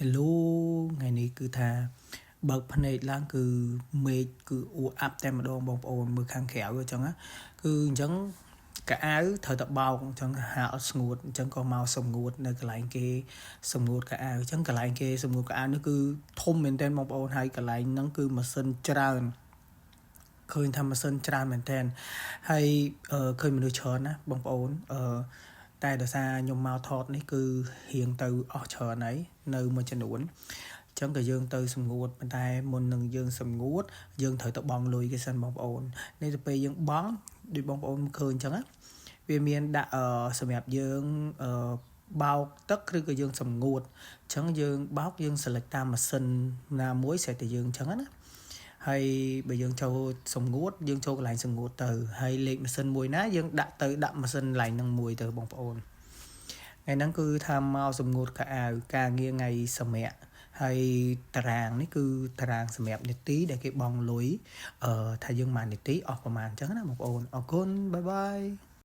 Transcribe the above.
Hello ថ្ងៃនេះគឺថាបើកភ្នែកឡើងគឺមេឃគឺអ៊ូអាប់តែម្ដងបងប្អូនមើលខាងក្រៅអញ្ចឹងណាគឺអញ្ចឹងកៅអៅត្រូវតែបោកអញ្ចឹងហាអត់ស្ងួតអញ្ចឹងក៏មកសម្ងួតនៅកន្លែងគេសម្ងួតកៅអៅអញ្ចឹងកន្លែងគេសម្ងួតកៅអៅនេះគឺធំមែនទែនបងប្អូនហើយកន្លែងហ្នឹងគឺម៉ាស៊ីនច្រើនឃើញថាម៉ាស៊ីនច្រើនមែនទែនហើយឃើញមនុស្សច្រើនណាបងប្អូនតែដោយសារខ្ញុំមកថតនេះគឺរៀងទៅអស់ច្រើនហើយនៅមួយចំនួនអញ្ចឹងក៏យើងទៅសម្ងួតប៉ុន្តែមុននឹងយើងសម្ងួតយើងត្រូវទៅបង់លុយគេសិនបងប្អូននេះទៅពេលយើងបង់ដូចបងប្អូនឃើញអញ្ចឹងណាវាមានដាក់សម្រាប់យើងបោកទឹកឬក៏យើងសម្ងួតអញ្ចឹងយើងបោកយើង select តាមម៉ាស៊ីនណាមួយស្រេចតែយើងអញ្ចឹងណាហើយបើយើងចូលសម្ងួតយើងចូលកន្លែងសម្ងួតទៅហើយលេខម៉ាស៊ីនមួយណាយើងដាក់ម៉ាស៊ីនកន្លែងហ្នឹងមួយទៅបងប្អូនថ្ងៃហ្នឹងគឺថាមកសម្ងួតកៅអៅការងារថ្ងៃសម្រាប់ហើយតារាងនេះគឺតារាងសម្រាប់នាទីដែលគេបង់លុយថាយើងបាននាទីអស់ប្រហែលអញ្ចឹងណាបងប្អូនអរគុណបាយបាយ